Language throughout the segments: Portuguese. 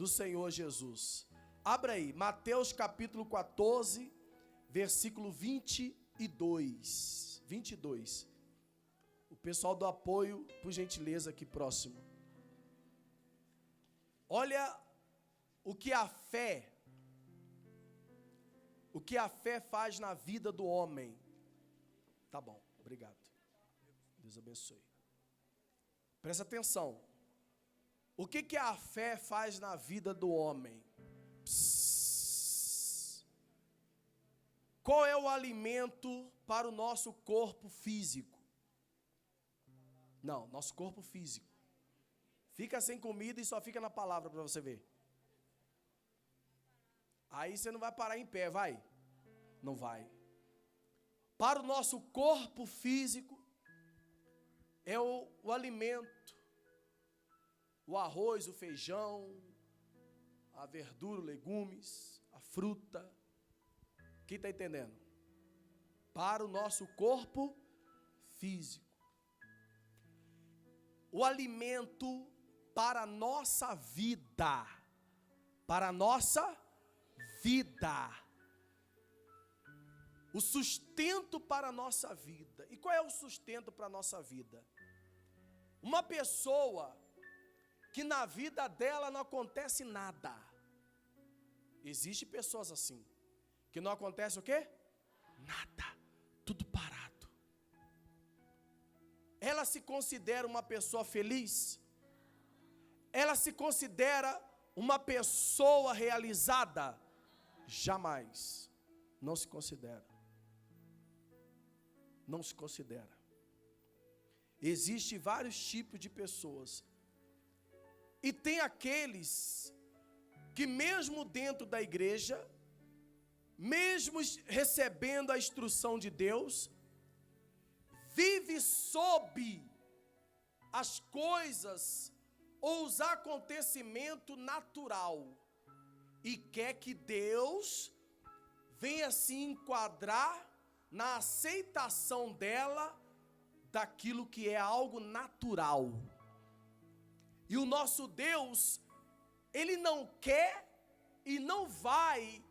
do Senhor Jesus. Abra aí, Mateus capítulo 14, versículo 22. 22. O pessoal do apoio, por gentileza, aqui próximo. Olha o que a fé faz na vida do homem. Tá bom, obrigado. Deus abençoe. Presta atenção. O que a fé faz na vida do homem? Qual é o alimento para o nosso corpo físico? Não, nosso corpo físico. Fica sem comida e só fica na palavra para você ver. Aí você não vai parar em pé, vai? Não vai. Para o nosso corpo físico, é o alimento, o arroz, o feijão, a verdura, legumes, a fruta. Quem está entendendo? Para o nosso corpo físico. O alimento para a nossa vida. Para a nossa vida. O sustento para a nossa vida. E qual é o sustento para a nossa vida? Uma pessoa que na vida dela não acontece nada. Existem pessoas assim, que não acontece o quê? Nada, tudo parado. Ela se considera uma pessoa feliz? Ela se considera uma pessoa realizada? Jamais. Não se considera. Não se considera. Existem vários tipos de pessoas. E tem aqueles que mesmo dentro da igreja, mesmo recebendo a instrução de Deus, vive sob as coisas ou os acontecimentos natural e quer que Deus venha se enquadrar na aceitação dela daquilo que é algo natural. E o nosso Deus, Ele não quer e não vai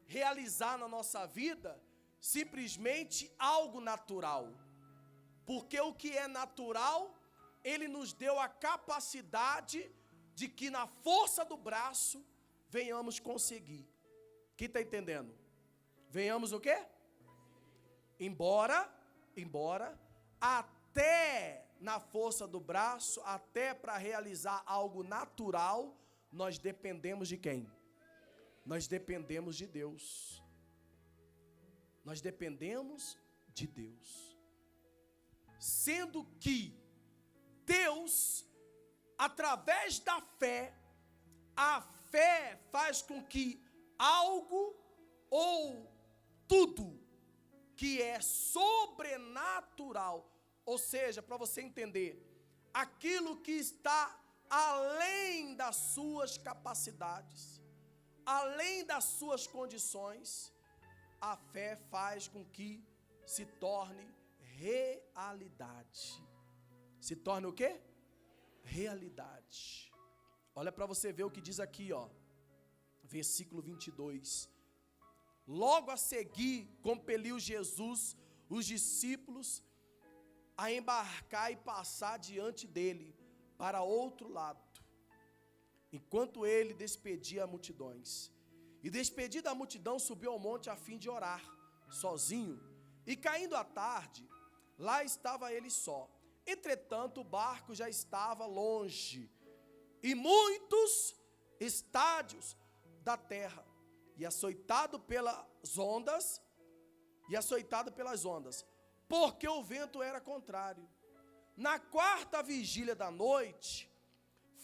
realizar na nossa vida simplesmente algo natural. Porque o que é natural, Ele nos deu a capacidade de que na força do braço venhamos conseguir. Quem está entendendo? Venhamos o quê? Embora, até na força do braço, até para realizar algo natural, nós dependemos de quem? Nós dependemos de Deus. Nós dependemos de Deus. Sendo que Deus, através da fé, a fé faz com que algo ou tudo que é sobrenatural, ou seja, para você entender, aquilo que está além das suas capacidades, além das suas condições, a fé faz com que se torne realidade. Se torne o quê? Realidade. Olha para você ver o que diz aqui, ó. Versículo 22. Logo a seguir, compeliu Jesus os discípulos a embarcar e passar diante dele para outro lado, enquanto ele despedia multidões. E despedida a multidão, subiu ao monte a fim de orar, sozinho. E caindo a tarde, lá estava ele só. Entretanto, o barco já estava longe, e muitos estádios da terra, e açoitado pelas ondas, porque o vento era contrário. Na quarta vigília da noite,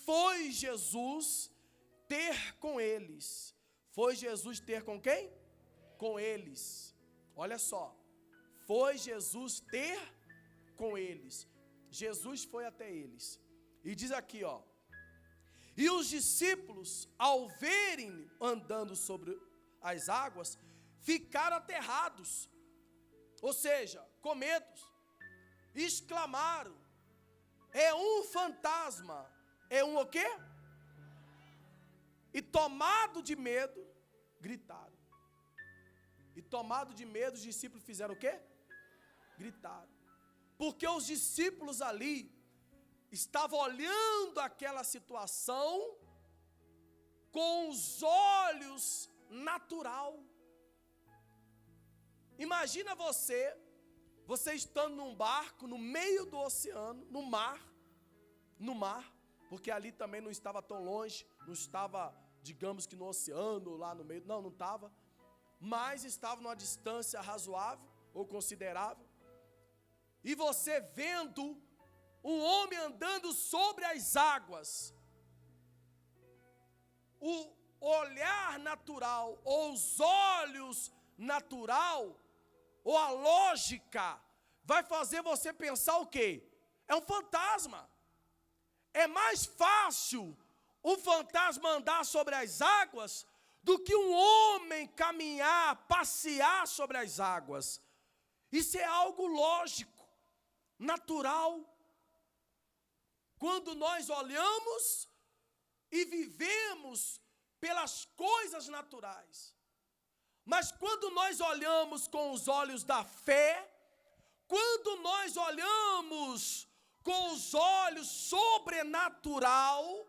foi Jesus ter com eles. Foi Jesus ter com quem? Com eles. Olha só. Foi Jesus ter com eles. Jesus foi até eles. E diz aqui, ó. E os discípulos, ao verem andando sobre as águas, ficaram aterrados. Ou seja, com medo. Exclamaram: é um fantasma. É um o quê? E tomado de medo, gritaram. E tomado de medo, os discípulos fizeram o quê? Gritaram. Porque os discípulos ali estavam olhando aquela situação com os olhos natural. Imagina você estando num barco no meio do oceano, no mar, porque ali também não estava tão longe, não estava, digamos que no oceano, lá no meio, não estava, mas estava numa distância razoável ou considerável, e você vendo um homem andando sobre as águas, o olhar natural, ou os olhos natural, ou a lógica, vai fazer você pensar o quê? É um fantasma. É mais fácil um fantasma andar sobre as águas do que um homem caminhar, passear sobre as águas. Isso é algo lógico, natural. Quando nós olhamos e vivemos pelas coisas naturais. Mas quando nós olhamos com os olhos da fé, quando nós olhamos com os olhos sobrenatural,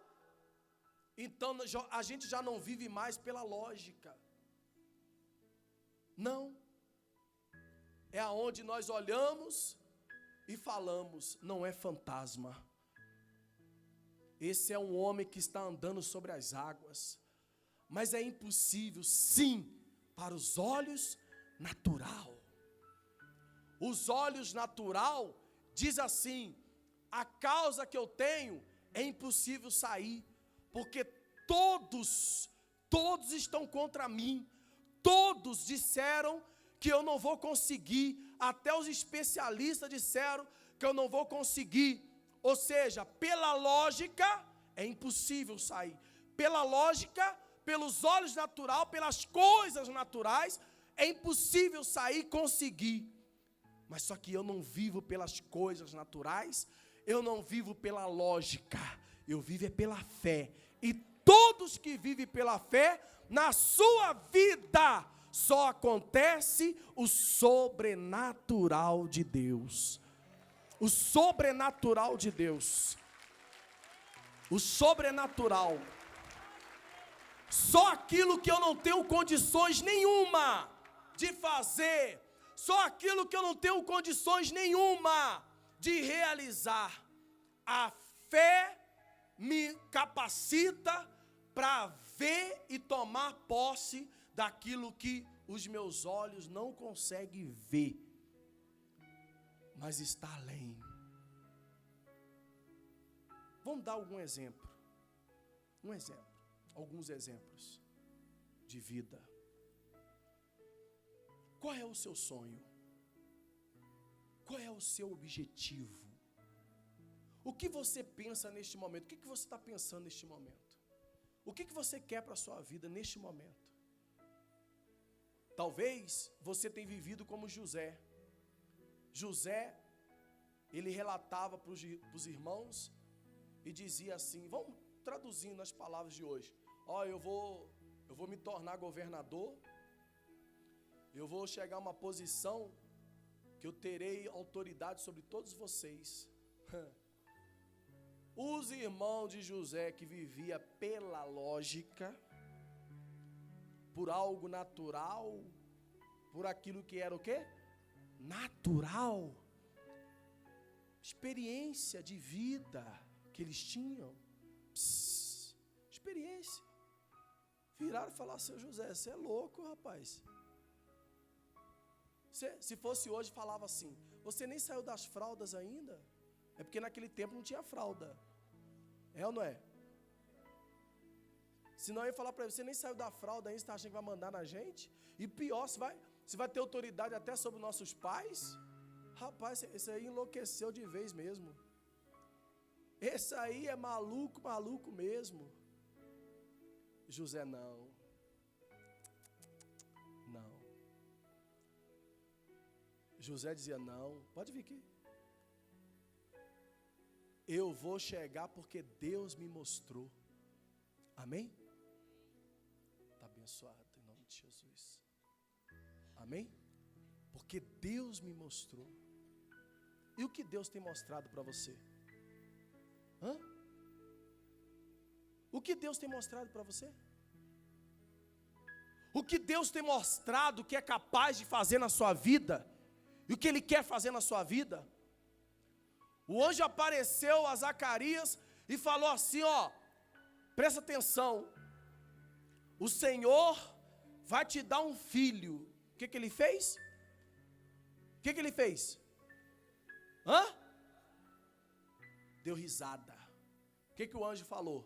então a gente já não vive mais pela lógica. Não. É aonde nós olhamos e falamos, não é fantasma. Esse é um homem que está andando sobre as águas. Mas é impossível, sim, para os olhos natural. Os olhos natural diz assim: a causa que eu tenho é impossível sair, porque todos estão contra mim. Todos disseram que eu não vou conseguir, até os especialistas disseram que eu não vou conseguir. Ou seja, pela lógica é impossível sair. Pela lógica, pelos olhos naturais, pelas coisas naturais, é impossível sair e conseguir. Mas só que eu não vivo pelas coisas naturais, eu não vivo pela lógica, eu vivo é pela fé. E todos que vivem pela fé, na sua vida, só acontece o sobrenatural de Deus. O sobrenatural de Deus. O sobrenatural. Só aquilo que eu não tenho condições nenhuma de fazer, só aquilo que eu não tenho condições nenhuma de realizar, a fé me capacita para ver e tomar posse daquilo que os meus olhos não conseguem ver, mas está além. Vamos dar algum exemplo. Alguns exemplos de vida. Qual é o seu sonho? Qual é o seu objetivo? O que você pensa neste momento? O que você está pensando neste momento? O que você quer para a sua vida neste momento? Talvez você tenha vivido como José. José, ele relatava para os irmãos e dizia assim, vamos traduzindo as palavras de hoje. Eu vou me tornar governador, eu vou chegar a uma posição que eu terei autoridade sobre todos vocês. Os irmãos de José, que vivia pela lógica, por algo natural, por aquilo que era o quê? Natural. Experiência de vida que eles tinham. Experiência. Viraram e falaram, seu José, você é louco, rapaz. Se fosse hoje, falava assim, você nem saiu das fraldas ainda? É porque naquele tempo não tinha fralda. É ou não é? Senão eu ia falar para ele, você nem saiu da fralda ainda, você está achando que vai mandar na gente? E pior, você vai ter autoridade até sobre nossos pais? Rapaz, esse aí enlouqueceu de vez mesmo. Esse aí é maluco mesmo. José não. José dizia, não, pode vir aqui. Eu vou chegar porque Deus me mostrou. Amém? abençoada em nome de Jesus. Amém? Porque Deus me mostrou. E o que Deus tem mostrado para você? Hã? O que Deus tem mostrado para você? O que Deus tem mostrado que é capaz de fazer na sua vida, e o que Ele quer fazer na sua vida? O anjo apareceu a Zacarias e falou assim, ó, presta atenção, o Senhor vai te dar um filho. O que ele fez? O que ele fez? Hã? Deu risada. O que o anjo falou?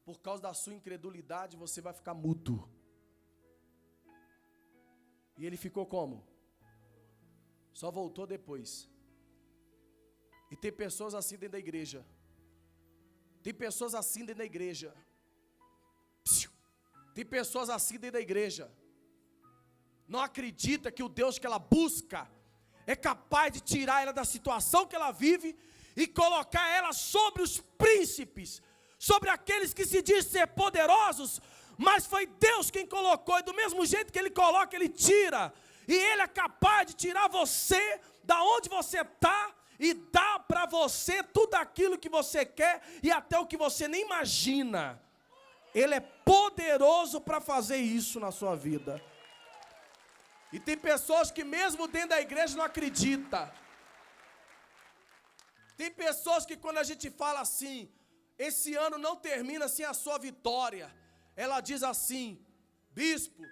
Por causa da sua incredulidade, você vai ficar mudo. E ele ficou como? Só voltou depois. E tem pessoas assim dentro da igreja. Tem pessoas assim dentro da igreja. Tem pessoas assim dentro da igreja. Não acredita que o Deus que ela busca é capaz de tirar ela da situação que ela vive e colocar ela sobre os príncipes, sobre aqueles que se dizem ser poderosos, mas foi Deus quem colocou, e do mesmo jeito que Ele coloca, Ele tira, e Ele é capaz de tirar você da onde você está e dar para você tudo aquilo que você quer e até o que você nem imagina. Ele é poderoso para fazer isso na sua vida. E tem pessoas que mesmo dentro da igreja não acreditam. Tem pessoas que quando a gente fala assim, esse ano não termina sem a sua vitória, ela diz assim, bispo,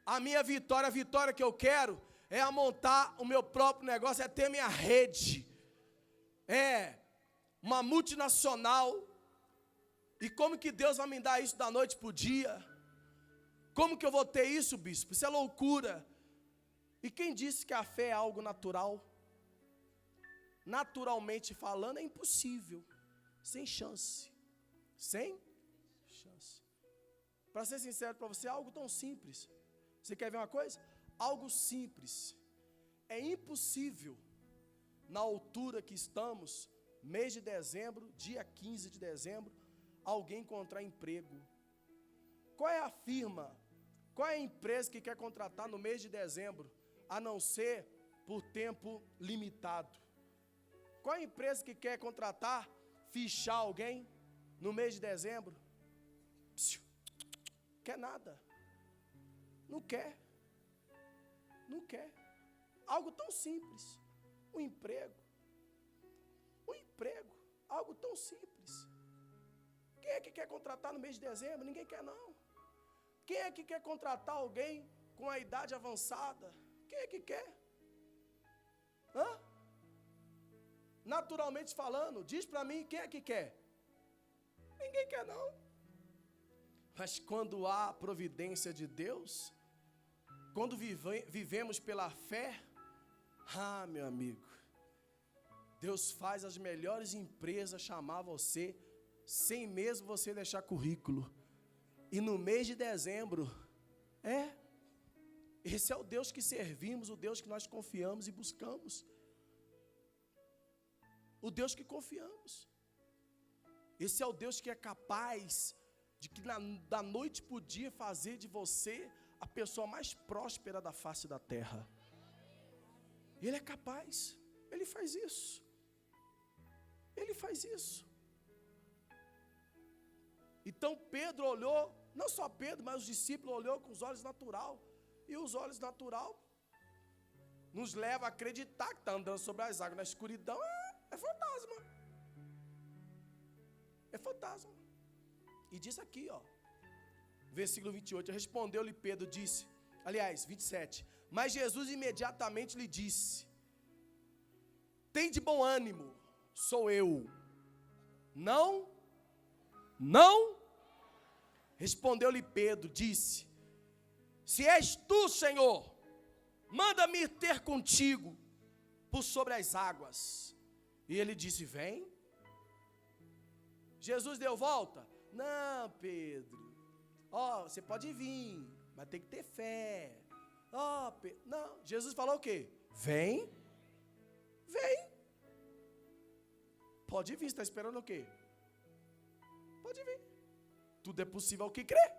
a minha vitória, a vitória que eu quero é a montar o meu próprio negócio, é ter minha rede, é uma multinacional. E como que Deus vai me dar isso da noite para o dia? Como que eu vou ter isso, bispo? Isso é loucura. E quem disse que a fé é algo natural? Naturalmente falando, é impossível. Sem chance. Sem chance. Para ser sincero para você, é algo tão simples. Você quer ver uma coisa? Algo simples. É impossível, na altura que estamos, mês de dezembro, dia 15 de dezembro, alguém encontrar emprego. Qual é a firma, qual é a empresa que quer contratar no mês de dezembro, a não ser por tempo limitado? Qual é a empresa que quer contratar, fichar alguém no mês de dezembro? Quer nada. Não quer. Não quer. Algo tão simples. Um emprego. Um emprego. Algo tão simples. Quem é que quer contratar no mês de dezembro? Ninguém quer não. Quem é que quer contratar alguém com a idade avançada? Quem é que quer? Hã? Naturalmente falando, diz para mim, quem é que quer? Ninguém quer não. Mas quando há providência de Deus, quando vivemos pela fé, meu amigo, Deus faz as melhores empresas chamar você, sem mesmo você deixar currículo. E no mês de dezembro, esse é o Deus que servimos, o Deus que nós confiamos e buscamos. O Deus que confiamos. Esse é o Deus que é capaz de que da noite para o dia fazer de você a pessoa mais próspera da face da terra. Ele é capaz. Ele faz isso. Ele faz isso. Então Pedro olhou, não só Pedro, mas os discípulos olhou com os olhos natural. E os olhos natural nos leva a acreditar que está andando sobre as águas na escuridão. É fantasma. É fantasma. E diz aqui, versículo 28, respondeu-lhe Pedro, disse, aliás, 27, mas Jesus imediatamente lhe disse, tem de bom ânimo, sou eu. Não, respondeu-lhe Pedro, disse, se és tu, Senhor, manda-me ter contigo por sobre as águas. E ele disse, vem. Jesus deu volta? Não, Pedro. Você pode vir, mas tem que ter fé. Não, Jesus falou o quê? Vem. Pode vir, você está esperando o quê? Pode vir. Tudo é possível ao que crê.